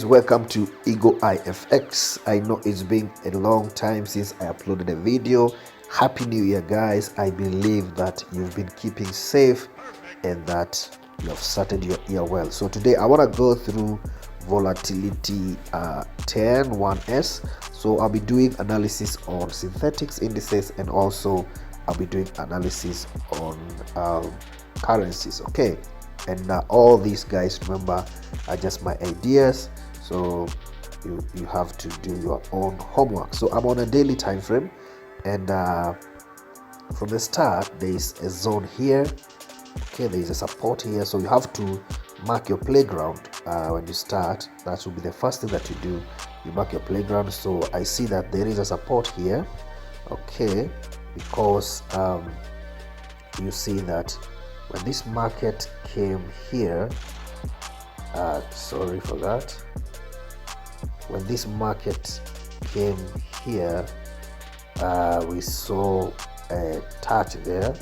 Welcome to Ego IFX. I know it's been a long time since I uploaded a video. Happy New Year, guys. I believe that you've been keeping safe and that you have started your year well. So today I want to go through volatility 101S. So I'll be doing analysis on synthetics indices, and also I'll be doing analysis on currencies. Okay, and all these guys, remember, are just my ideas, so you have to do your own homework. So I'm on a daily time frame, and from the start there is a zone here. Okay, there is a support here, so you have to mark your playground when you start. That will be the first thing that you do. You mark your playground. So I see that there is a support here. Okay, because you see that when this market came here, sorry for that, when this market came here, we saw a touch there.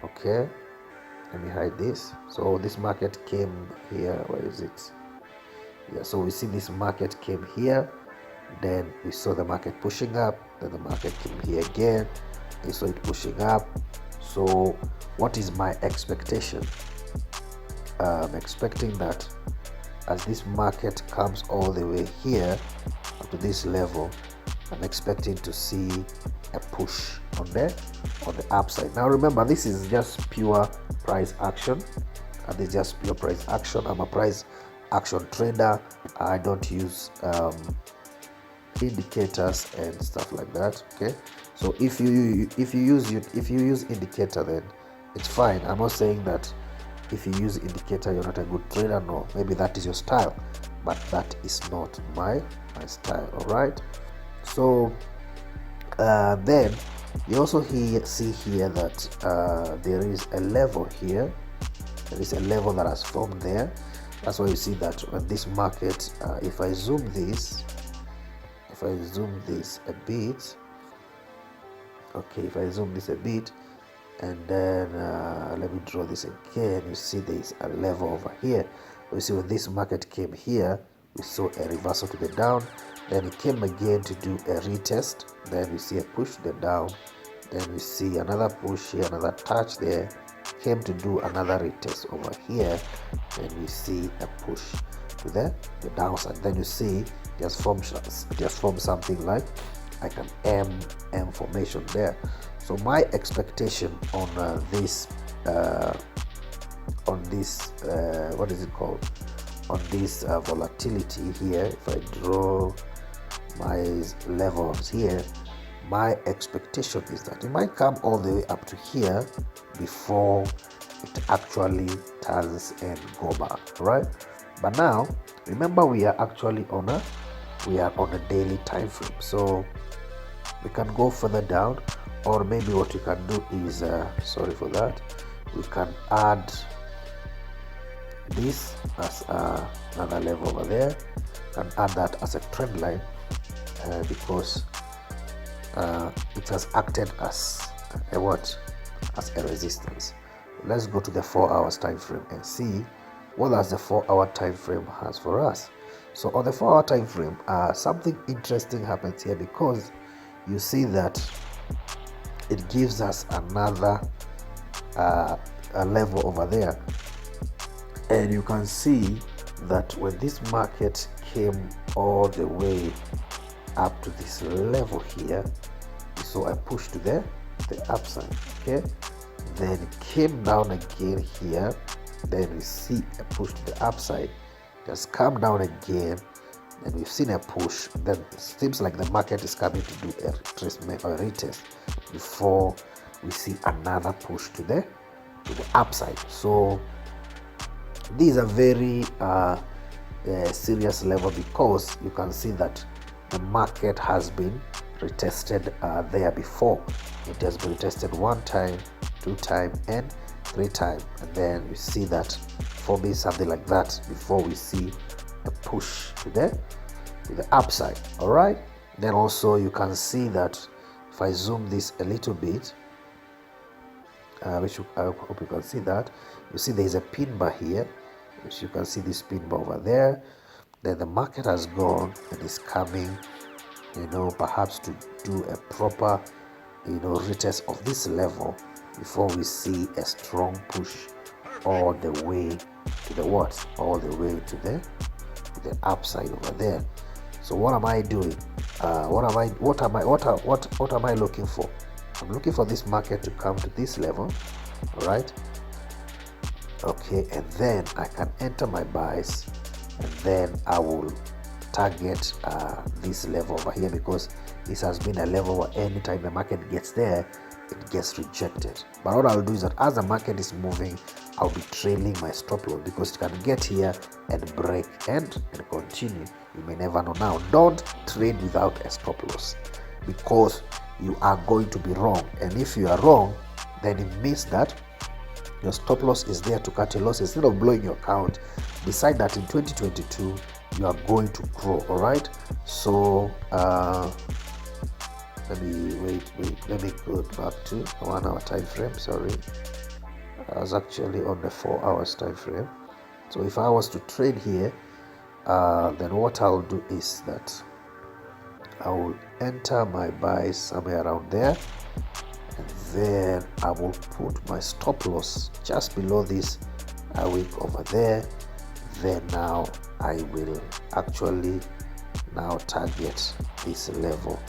Okay, let me hide this. So this market came here. Where is it? Yeah, so we see this market came here, then we saw the market pushing up, then the market came here again, we saw it pushing up. So what is my expectation? I'm expecting that as this market comes all the way here up to this level, I'm expecting to see a push on the upside. Now remember, this is just pure price action, and this is just pure price action. I'm a price action trader. I don't use indicators and stuff like that. Okay, so if you use indicator, then it's fine. I'm not saying that if you use indicator you're not a good trader. No, maybe that is your style, but that is not my style. All right, so then you also see here that there is a level here. There is a level that has formed there. That's why you see that when this market, if I zoom this a bit, okay, if I zoom this a bit, and then let me draw this again, you see there is a level over here. You see when this market came here, we saw a reversal to the down, then it came again to do a retest, then we see a push to the down, then we see another push here, another touch there, came to do another retest over here, then we see a push to the downside. Then you see just formed something like an M formation there. So my expectation on this what is it called, on this volatility here, if I draw my levels here, my expectation is that it might come all the way up to here before it actually turns and go back, right? But now remember, we are actually on a daily time frame, so we can go further down, or maybe what you can do is sorry for that, we can add this as another level over there, can add that as a trend line, because it has acted as as a resistance. Let's go to the 4 hours time frame and see what does the 4-hour time frame has for us. So on the 4-hour time frame, something interesting happens here, because you see that it gives us another a level over there, and you can see that when this market came all the way up to this level here, we saw a push to the upside. Okay, then it came down again here, then we see a push to the upside, just come down again, then we've seen a push, then it seems like the market is coming to do a retracement or a retest before we see another push to the upside. So these are very serious level, because you can see that the market has been retested there before. It has been retested 1 time, 2 time, and 3 times, and then we see that forming something like that before we see a push to the upside. All right, then also you can see that if I zoom this a little bit, which I hope you can see that, you see there is a pin bar here, which you can see this pin bar over there. then the market has gone and is coming, perhaps to do a proper, retest of this level before we see a strong push all the way to the what? All the way to the upside over there. So what am I doing? What am I looking for? I'm looking for this market to come to this level, all right? Okay, and then I can enter my buys, and then I will target this level over here, because this has been a level where anytime the market gets there, it gets rejected. But what I'll do is that as the market is moving, I'll be trailing my stop loss, because it can get here and break and continue. You may never know. Now, don't trade without a stop loss, because you are going to be wrong. And if you are wrong, then it means that your stop loss is there to cut your loss. Instead of blowing your account, decide that in 2022 you are going to grow. All right, so let me go back to 1 hour time frame. Sorry, I was actually on the 4 hours time frame. So if I was to trade here, then what I'll do is that I will enter my buys somewhere around there, and then I will put my stop loss just below this wick over there. Then now I will actually now target this level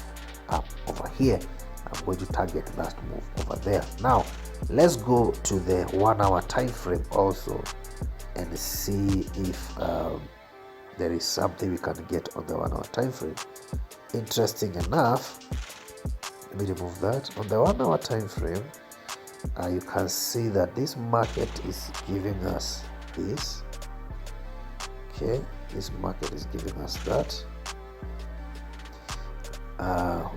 up over here. I'm going to target that move over there. Now let's go to the 1 hour time frame also and see if there is something we can get on the 1 hour time frame. Interesting enough, let me remove that. On the 1 hour time frame, you can see that this market is giving us this. Okay, this market is giving us that.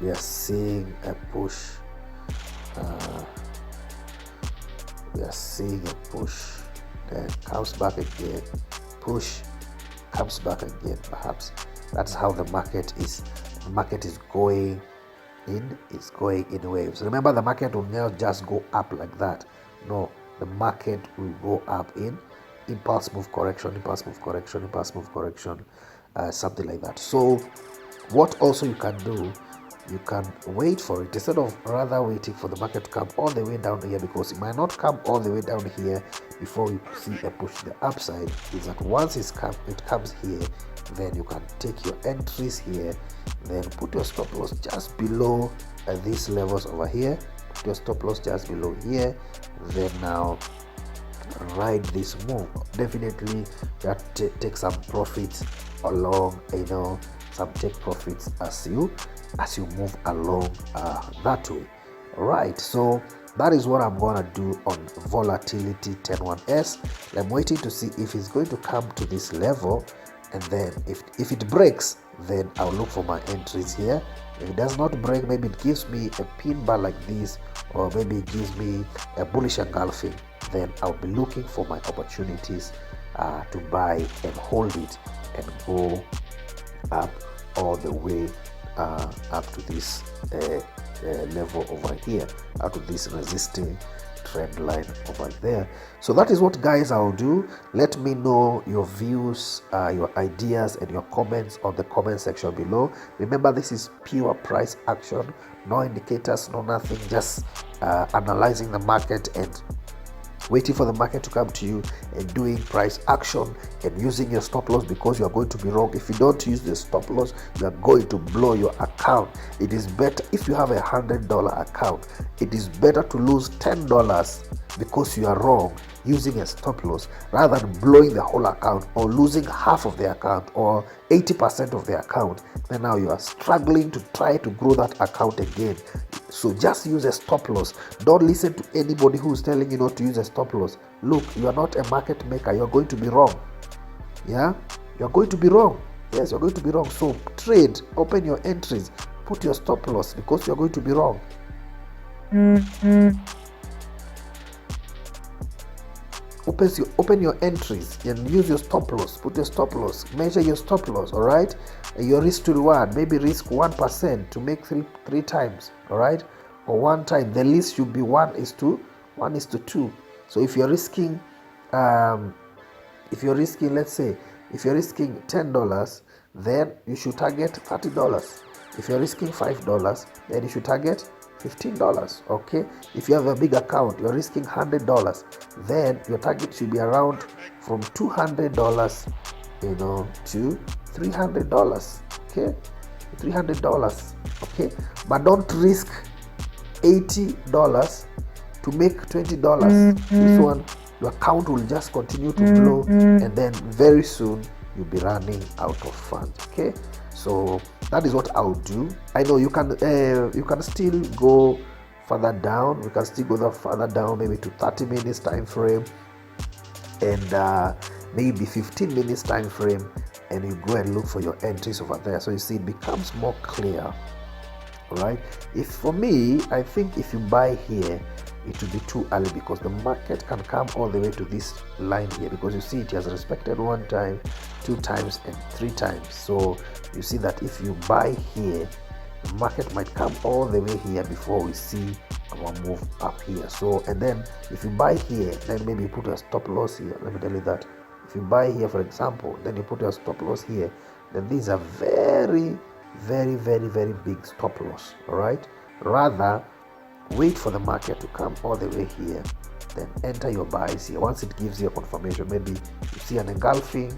We are seeing a push. Then comes back again, push, comes back again. Perhaps that's how the market is. The market is going in. It's going in waves. Remember, the market will not just go up like that. No, the market will go up in impulse move correction, something like that. So what also you can do, you can wait for it instead of rather waiting for the market to come all the way down here, because it might not come all the way down here before you see a push to the upside. Is that once it comes here, then you can take your entries here, then put your stop loss just below these levels over here. Put your stop loss just below here, then now ride this move. Definitely you have to take some profits along, some take profits as you move along that way. All right, so that is what I'm gonna do on volatility 101S. I'm waiting to see if it's going to come to this level, and then if it breaks, then I'll look for my entries here. If it does not break, maybe it gives me a pin bar like this, or maybe it gives me a bullish engulfing, then I'll be looking for my opportunities to buy and hold it and go up all the way up to this level over here, up to this resisting trend line over there. So that is what, guys, I'll do. Let me know your views, your ideas, and your comments on the comment section below. Remember, this is pure price action, no indicators, no nothing, just analyzing the market and waiting for the market to come to you and doing price action and using your stop loss, because you are going to be wrong. If you don't use the stop loss, you are going to blow your account. It is better, if you have a $100 account, it is better to lose $10 because you are wrong using a stop loss, rather than blowing the whole account or losing half of the account or 80% of the account. Then now you are struggling to try to grow that account again. So just use a stop loss. Don't listen to anybody who's telling you not to use a stop loss. Look, you are not a market maker. You're going to be wrong. Yeah, you're going to be wrong. Yes, you're going to be wrong. So trade, open your entries, put your stop loss, because you're going to be wrong. Open your entries and use your stop loss. Put your stop loss. Measure your stop loss. All right. Your risk to reward. Maybe risk 1% to make three times. All right. Or one time. The least should be 1:2. So if you're risking, let's say If you're risking $10, then you should target $30. If you're risking $5, then you should target $15. Okay, if you have a big account, you're risking $100, then your target should be around from $200, to $300. Okay, $300. Okay, but don't risk $80 to make $20. This one, your account will just continue to blow, and then very soon you'll be running out of funds. Okay, so that is what I'll do. I know you can still go further down. We can still go further down, maybe to 30 minutes time frame, and maybe 15 minutes time frame, and you go and look for your entries over there. So you see, it becomes more clear. Right? If for me, I think if you buy here, it will be too early, because the market can come all the way to this line here, because you see it has respected 1 time, 2 times, and 3 times. So you see that if you buy here, the market might come all the way here before we see our move up here. So, and then if you buy here, then maybe you put a stop loss here. Let me tell you that if you buy here, for example, then you put your stop loss here, then these are very big stop loss. All right, rather wait for the market to come all the way here, then enter your buys here. Once it gives you a confirmation, maybe you see an engulfing,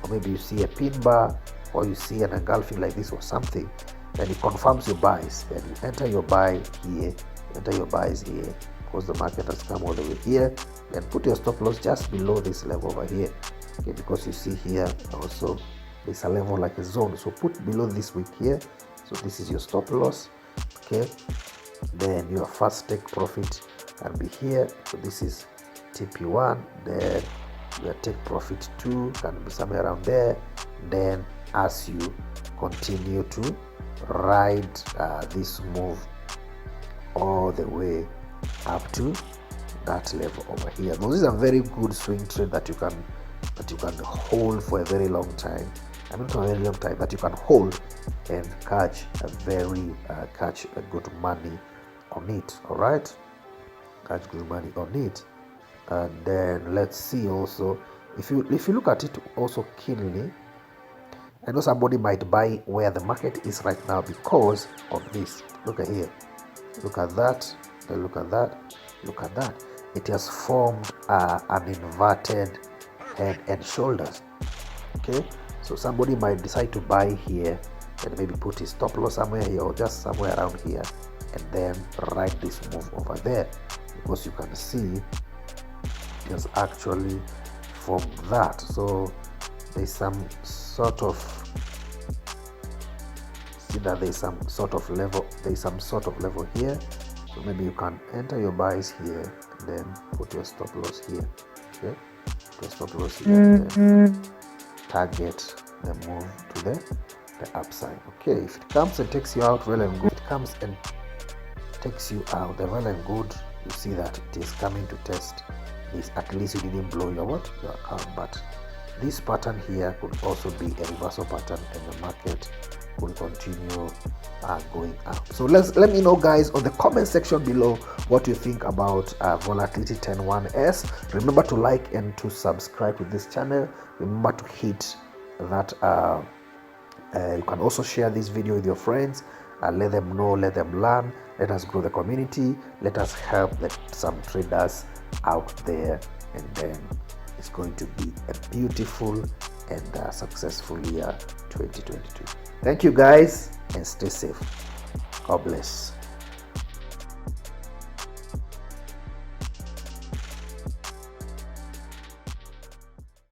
or maybe you see a pin bar, or you see an engulfing like this or something, then it confirms your buys. Then you enter your buy here, enter your buys here, because the market has come all the way here. Then put your stop loss just below this level over here. Okay, because you see here also there's a level like a zone, so put below this wick here. So this is your stop loss. Okay, then your first take profit can be here. So this is TP1, then your take profit 2 can be somewhere around there. Then as you continue to ride this move all the way up to that level over here. Those are very good swing trade that you can hold for a very long time. I mean, not a very long time, but you can hold and catch a good money on it. All right, catch good money on it. And then let's see also, if you look at it also keenly, I know somebody might buy where the market is right now because of this. Look at here, look at that, then look at that, look at that. It has formed an inverted head and shoulders. Okay, so somebody might decide to buy here and maybe put his stop loss somewhere here, or just somewhere around here, and then ride this move over there, because you can see it has actually formed that. So there's some sort of level here. So maybe you can enter your buys here and then put your stop loss here. Okay, put your stop loss here and then target the move to the upside. Okay, if it comes and takes you out, well and good. If it comes and takes you out, then well and good. You see that it is coming to test this. At least you didn't blow your account. But this pattern here could also be a reversal pattern, and the market will continue going up. So let me know, guys, on the comment section below what you think about Volatility 10.1s. Remember to like and to subscribe to this channel. Remember to hit that you can also share this video with your friends. Let them know, let them learn. Let us grow the community. Let us help some traders out there, and then it's going to be a beautiful and successful year 2022. Thank you, guys, and stay safe. God bless.